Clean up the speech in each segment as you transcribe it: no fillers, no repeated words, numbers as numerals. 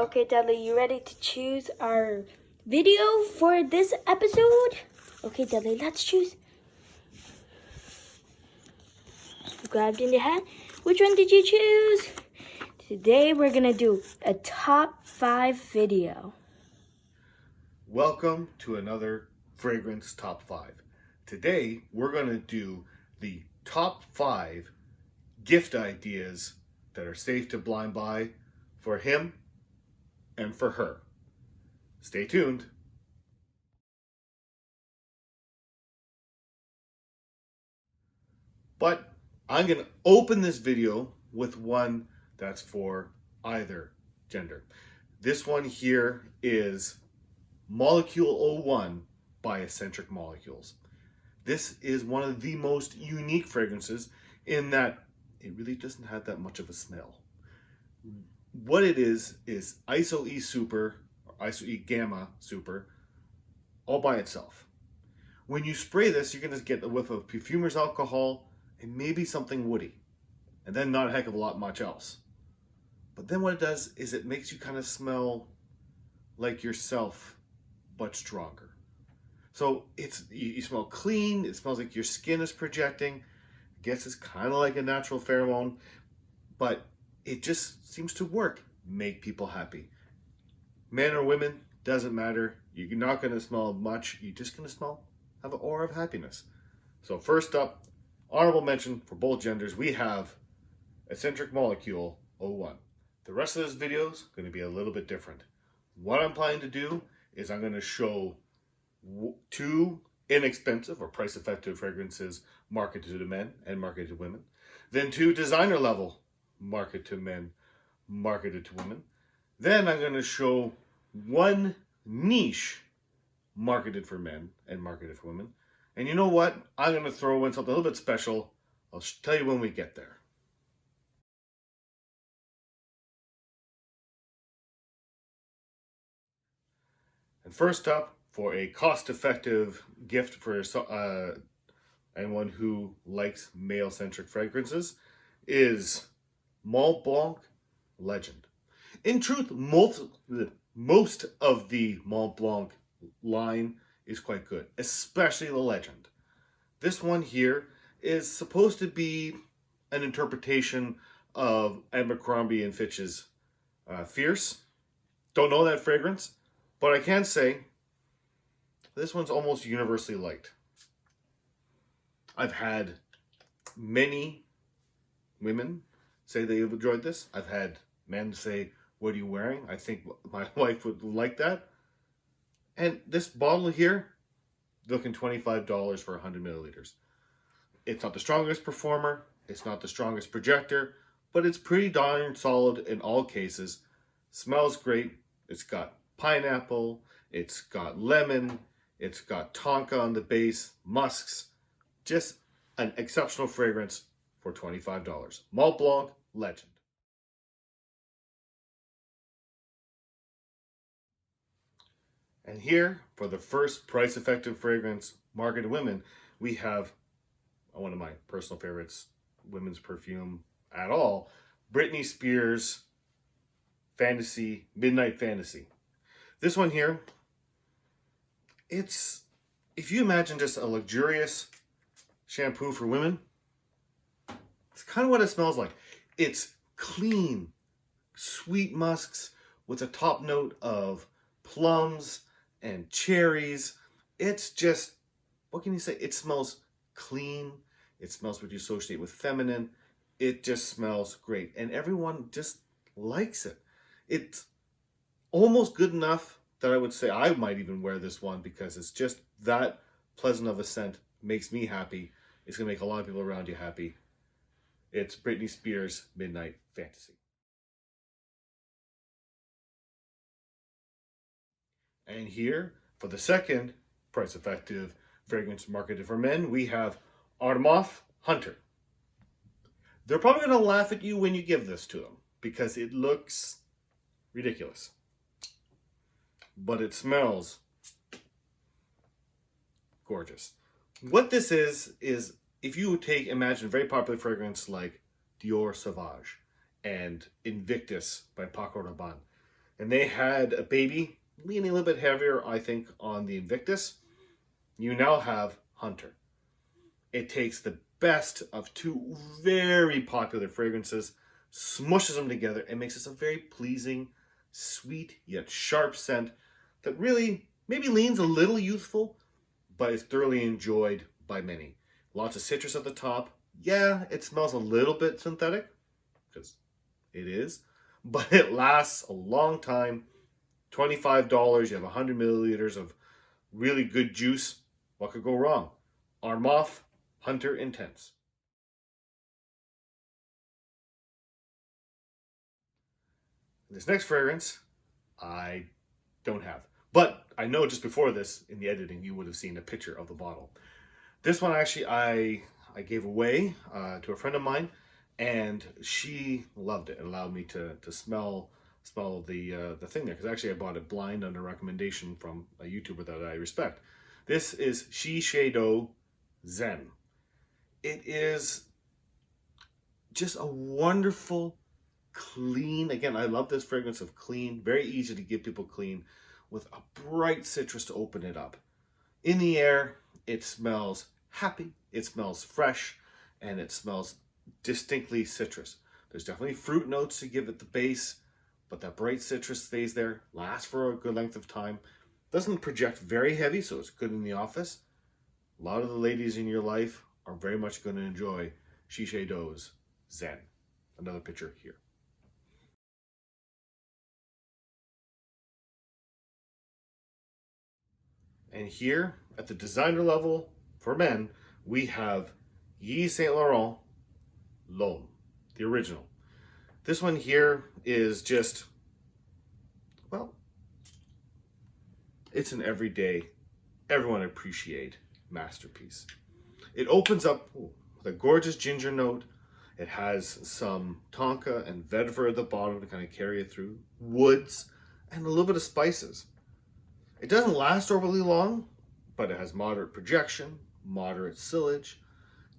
Okay, Dudley, you ready to choose our video for this episode? Okay, Dudley, let's choose. You grabbed in your hand. Which one did you choose? Today we're gonna do a top 5 video. Welcome to another fragrance top 5. Today we're going to do the top 5 gift ideas that are safe to blind buy for him and for her. Stay tuned. But I'm going to open this video with one that's for either gender. This one here is Molecule 01 by Eccentric Molecules. This is one of the most unique fragrances in that it really doesn't have that much of a smell. What it is Iso E Super or Iso E Gamma Super all by itself. When you spray this, you're going to get a whiff of perfumer's alcohol and maybe something woody, and then not a heck of a lot much else. But then what it does is it makes you kind of smell like yourself, but stronger. So you smell clean, it smells like your skin is projecting. I guess it's kind of like a natural pheromone, but it just seems to work, make people happy. Men or women, doesn't matter. You're not going to smell much, you're just going to have an aura of happiness. So first up, honorable mention for both genders, we have Eccentric Molecule 01. The rest of this video is going to be a little bit different. What I'm planning to do is I'm going to show 2 inexpensive or price-effective fragrances marketed to men and marketed to women. Then 2 designer level marketed to men, marketed to women. Then I'm going to show 1 niche marketed for men and marketed for women. And you know what? I'm going to throw in something a little bit special. I'll tell you when we get there. And first up, for a cost-effective gift for anyone who likes male-centric fragrances, is Mont Blanc Legend. In truth, most of the Mont Blanc line is quite good, especially the Legend. This one here is supposed to be an interpretation of Abercrombie and Fitch's Fierce. Don't know that fragrance, but I can say this one's almost universally liked. I've had many women say they've enjoyed this. I've had men say, "What are you wearing?" I think my wife would like that. And this bottle here, looking $25 for 100 milliliters. It's not the strongest performer. It's not the strongest projector, but it's pretty darn solid in all cases. Smells great. It's got pineapple. It's got lemon. It's got tonka on the base, musks. Just an exceptional fragrance for $25. Mont Blanc Legend. And here, for the first price-effective fragrance marketed to women, we have one of my personal favorites, women's perfume at all, Britney Spears Fantasy, Midnight Fantasy. This one here, if you imagine just a luxurious shampoo for women, it's kind of what it smells like. It's clean, sweet musks with a top note of plums and cherries. It's just, what can you say? It smells clean. It smells what you associate with feminine. It just smells great. And everyone just likes it. It's almost good enough that I would say I might even wear this one because it's just that pleasant of a scent. Makes me happy. It's going to make a lot of people around you happy. It's Britney Spears Midnight Fantasy. And here, for the second price-effective fragrance marketed for men, we have Armaf Hunter. They're probably going to laugh at you when you give this to them because it looks ridiculous. But it smells gorgeous. What this is if you imagine a very popular fragrance like Dior Sauvage and Invictus by Paco Rabanne. and they had a baby leaning a little bit heavier, I think, on the Invictus. You now have Hunter. It takes the best of two very popular fragrances, smushes them together, and makes this a very pleasing, sweet, yet sharp scent that really maybe leans a little youthful, but is thoroughly enjoyed by many. Lots of citrus at the top. Yeah, it smells a little bit synthetic, because it is, but it lasts a long time. $25, you have 100 milliliters of really good juice. What could go wrong? Armoff Hunter Intense. This next fragrance, I don't have. But I know just before this, in the editing, you would have seen a picture of the bottle. This one actually I gave away to a friend of mine, and she loved it. It allowed me to smell the thing there, because actually I bought it blind under recommendation from a YouTuber that I respect. This is Shiseido Zen. It is just a wonderful, clean, again, I love this fragrance of clean, very easy to give people clean, with a bright citrus to open it up. In the air, it smells happy, it smells fresh, and it smells distinctly citrus. There's definitely fruit notes to give it the base, but that bright citrus stays there, lasts for a good length of time. Doesn't project very heavy, so it's good in the office. A lot of the ladies in your life are very much going to enjoy Shiseido's Zen. Another picture here. And here, at the designer level, for men, we have Yves Saint Laurent L'Homme, the original. This one here is just, well, it's an everyday, everyone appreciate masterpiece. It opens up with a gorgeous ginger note. It has some tonka and vetiver at the bottom to kind of carry it through. Woods and a little bit of spices. It doesn't last overly long, but it has moderate projection, moderate sillage.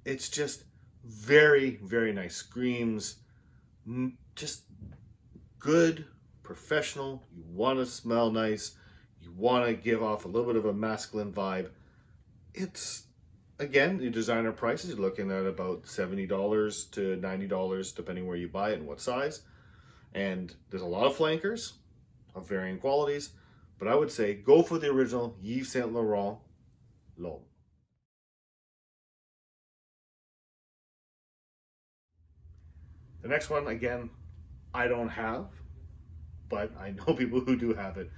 It's just very, very nice. Screams just good, professional. You want to smell nice. You want to give off a little bit of a masculine vibe. It's, again, the designer prices, you're looking at about $70 to $90, depending where you buy it and what size. And there's a lot of flankers of varying qualities, but I would say go for the original Yves Saint Laurent L'Homme. The next one, again, I don't have, but I know people who do have it,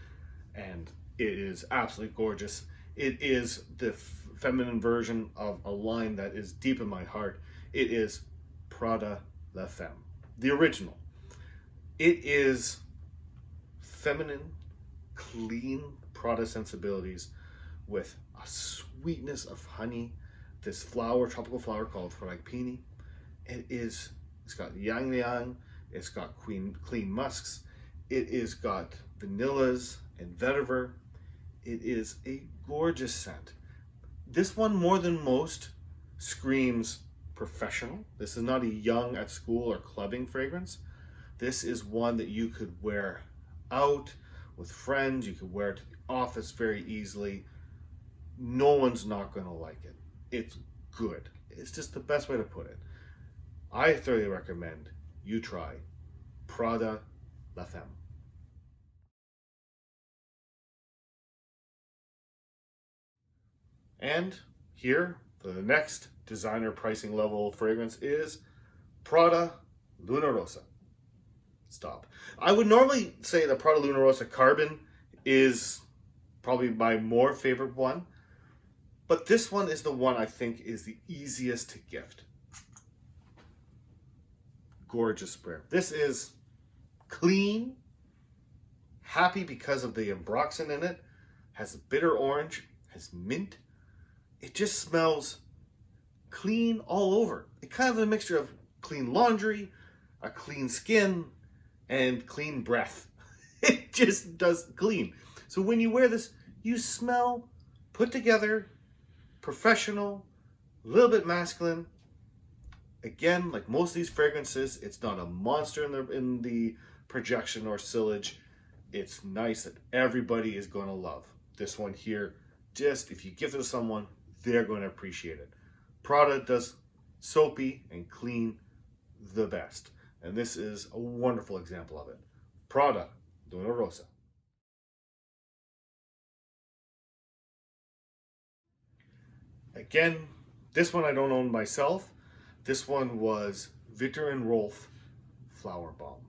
and it is absolutely gorgeous. It is the feminine version of a line that is deep in my heart. It is Prada La Femme, the original. It is feminine, clean Prada sensibilities with a sweetness of honey, this flower, tropical flower called Fragpini. It's got yang liang, it's got clean musks, it is got vanillas and vetiver. It is a gorgeous scent. This one, more than most, screams professional. This is not a young at school or clubbing fragrance. This is one that you could wear out with friends. You could wear it to the office very easily. No one's not going to like it. It's good. It's just the best way to put it. I thoroughly recommend you try Prada La Femme. And here, for the next designer pricing level fragrance is Prada Luna Rossa. Stop. I would normally say that Prada Luna Rossa Carbon is probably my more favorite one, but this one is the one I think is the easiest to gift. Gorgeous spray. This is clean, happy because of the ambroxan in it, has a bitter orange, has mint. It just smells clean all over. It kind of a mixture of clean laundry, a clean skin, and clean breath. It just does clean. So when you wear this, you smell put together, professional, a little bit masculine. Again, like most of these fragrances, it's not a monster in the projection or sillage. it's nice that everybody is going to love. This one here, just if you give it to someone, they're going to appreciate it. Prada does soapy and clean the best. And this is a wonderful example of it. Prada, Luna Rosa. Again, this one I don't own myself. This one was Victor and Rolf Flower Bomb.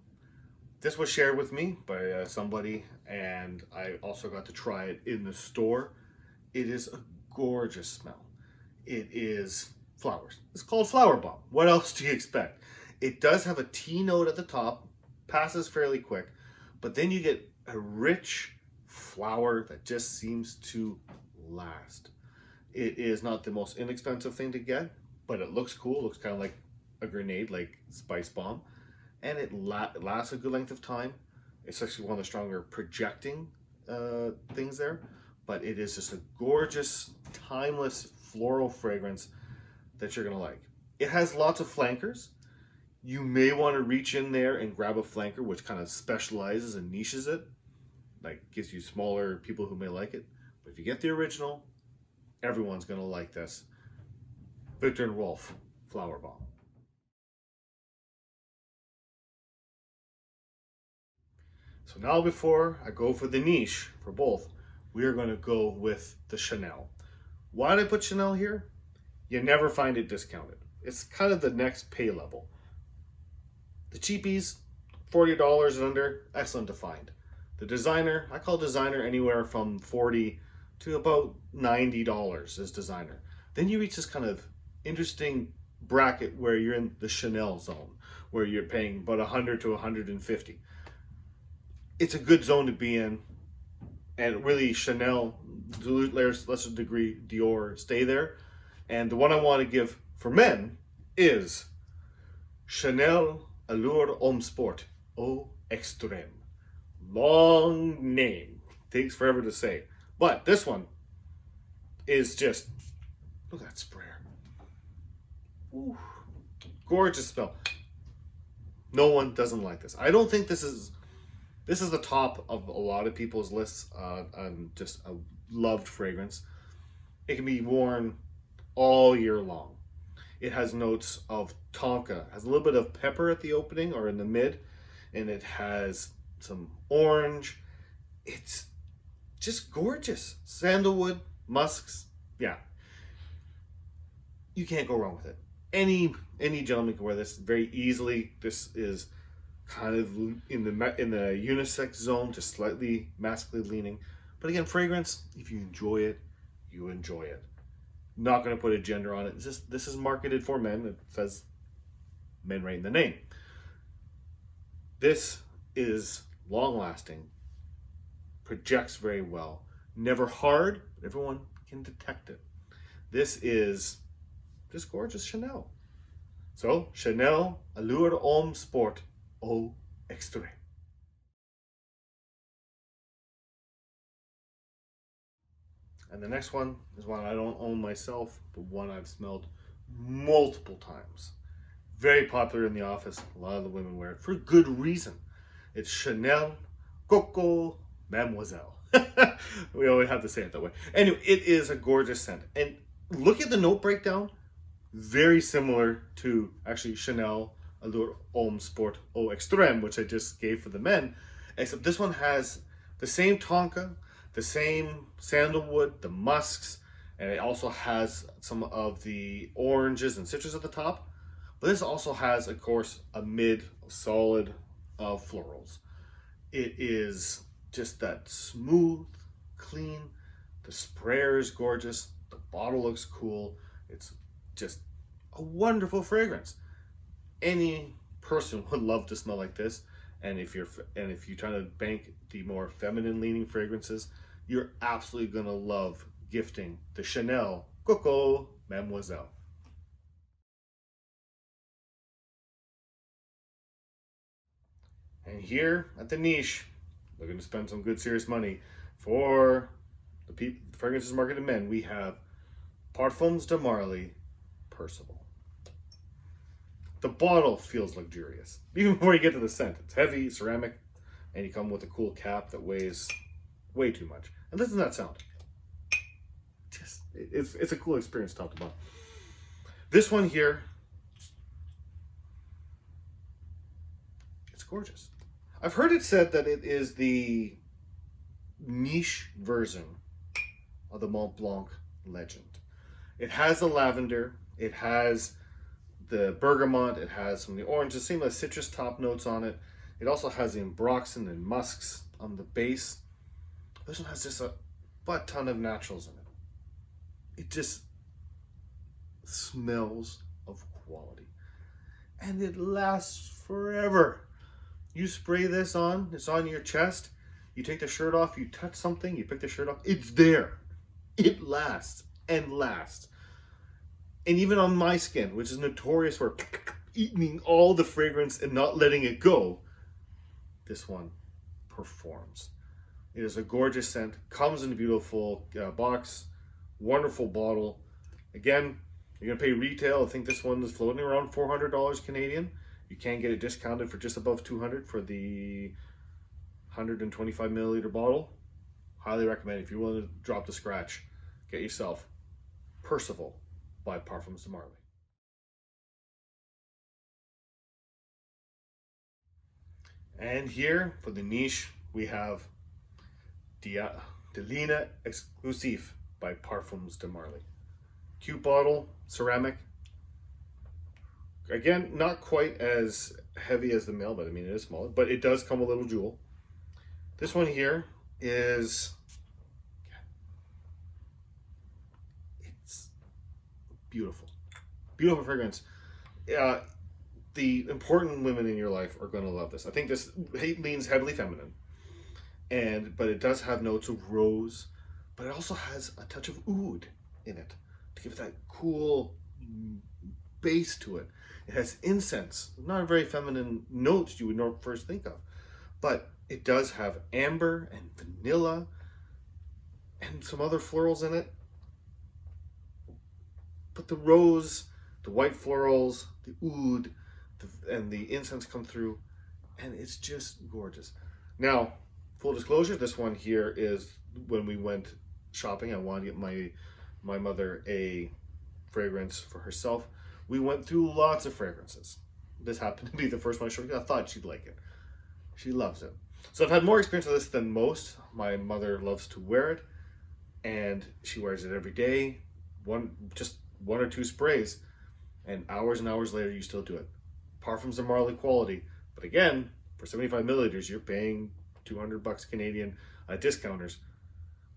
This was shared with me by somebody, and I also got to try it in the store. It is a gorgeous smell. It is flowers. It's called Flower Bomb. What else do you expect? It does have a tea note at the top, passes fairly quick, but then you get a rich flower that just seems to last. It is not the most inexpensive thing to get, but it looks cool. It looks kind of like a grenade, like Spice Bomb. And it lasts a good length of time. It's actually one of the stronger projecting things there. But it is just a gorgeous, timeless floral fragrance that you're going to like. It has lots of flankers. You may want to reach in there and grab a flanker, which kind of specializes and niches it. Like, gives you smaller people who may like it. But if you get the original, everyone's going to like this. Victor and Rolf Flower Bomb. So now before I go for the niche for both, we are going to go with the Chanel. Why did I put Chanel here? You never find it discounted. It's kind of the next pay level. The cheapies, $40 and under, excellent to find. The designer, I call designer anywhere from $40 to about $90 is designer. Then you reach this kind of interesting bracket where you're in the Chanel zone, where you're paying about $100 to $150. It's a good zone to be in, and really Chanel, lesser degree Dior, stay there. And the one I want to give for men is Chanel Allure Homme Sport Eau Extrême. Long name, takes forever to say, but this one is just, look at that sprayer. Ooh, gorgeous smell. No one doesn't like this. I don't think this is the top of a lot of people's lists on just a loved fragrance. It can be worn all year long. It has notes of tonka, has a little bit of pepper at the opening or in the mid, and it has some orange. It's just gorgeous. Sandalwood, musks, yeah. You can't go wrong with it. Any gentleman can wear this very easily. This is kind of in the unisex zone, just slightly masculine leaning. But again, fragrance, if you enjoy it, you enjoy it. Not going to put a gender on it. It's just, this is marketed for men. It says men right in the name. This is long lasting, projects very well, never hard, but everyone can detect it. This is just gorgeous Chanel. So Chanel Allure Homme Sport Eau Extrême. And the next one is one I don't own myself, but one I've smelled multiple times. Very popular in the office. A lot of the women wear it for good reason. It's Chanel Coco Mademoiselle. We always have to say it that way. Anyway, it is a gorgeous scent. And look at the note breakdown. Very similar to actually Chanel Allure Homme Sport Eau Extrême, which I just gave for the men. Except this one has the same tonka, the same sandalwood, the musks, and it also has some of the oranges and citrus at the top. But this also has, of course, a mid solid of florals. It is just that smooth, clean. The sprayer is gorgeous. The bottle looks cool. It's just a wonderful fragrance. Any person would love to smell like this. And if you're trying to bank the more feminine leaning fragrances, you're absolutely gonna love gifting the Chanel Coco Mademoiselle. And here at the niche, looking to spend some good serious money for the fragrances marketed men, we have Parfums de Marly Percival. The bottle feels luxurious, even before you get to the scent. It's heavy, ceramic, and you come with a cool cap that weighs way too much. And listen to that sound. Just, it's a cool experience top to bottom. This one here, it's gorgeous. I've heard it said that it is the niche version of the Mont Blanc Legend. It has the lavender, it has the bergamot, it has some of the oranges, same as citrus top notes on it. It also has the ambroxan and musks on the base. This one has just a butt ton of naturals in it. It just smells of quality. And it lasts forever. You spray this on, it's on your chest, you take the shirt off, you touch something, you pick the shirt off, it's there. It lasts and lasts. And even on my skin, which is notorious for eating all the fragrance and not letting it go, this one performs. It is a gorgeous scent, comes in a beautiful box, wonderful bottle. Again, you're gonna pay retail. I think this one is floating around $400 Canadian. You can get it discounted for just above $200 for the 125 milliliter bottle. Highly recommend it. If you're willing to drop the scratch, get yourself Percival by Parfums de Marly. And here for the niche, we have Delina Exclusive by Parfums de Marly. Cute bottle, ceramic. Again, not quite as heavy as the male, but I mean, it is smaller, but it does come a little jewel. This one here is, it's beautiful. Beautiful fragrance. The important women in your life are going to love this. I think this leans heavily feminine, but it does have notes of rose, but it also has a touch of oud in it to give it that cool base to it. It has incense, not a very feminine notes you would first think of, but it does have amber and vanilla and some other florals in it. But the rose, the white florals, the oud, and the incense come through, and it's just gorgeous. Now, full disclosure, this one here is when we went shopping. I wanted to get my mother a fragrance for herself. We went through lots of fragrances. This happened to be the first one I showed her. I thought she'd like it. She loves it. So I've had more experience with this than most. My mother loves to wear it, and she wears it every day. Just one or two sprays, and hours later you still do it. Parfums de Marly quality, but again, for 75 milliliters, you're paying $200 Canadian at discounters,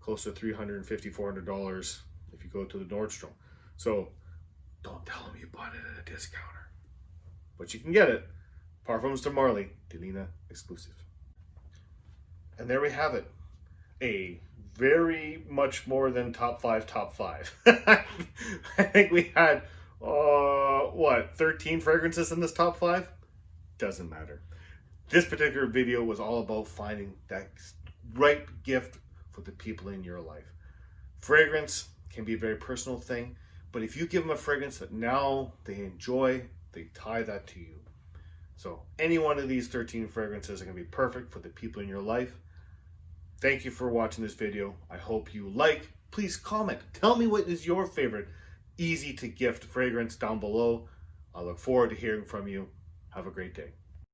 close to $350, $400 if you go to the Nordstrom. So don't tell them you bought it at a discounter, but you can get it. Parfums de Marly, Delina Exclusive. And there we have it. A very much more than top five. I think we had, 13 fragrances in this top 5? Doesn't matter. This particular video was all about finding that right gift for the people in your life. Fragrance can be a very personal thing, but if you give them a fragrance that now they enjoy, they tie that to you. So any one of these 13 fragrances are going to be perfect for the people in your life. Thank you for watching this video. I hope you like. Please comment. Tell me what is your favorite easy to gift fragrance down below. I look forward to hearing from you. Have a great day.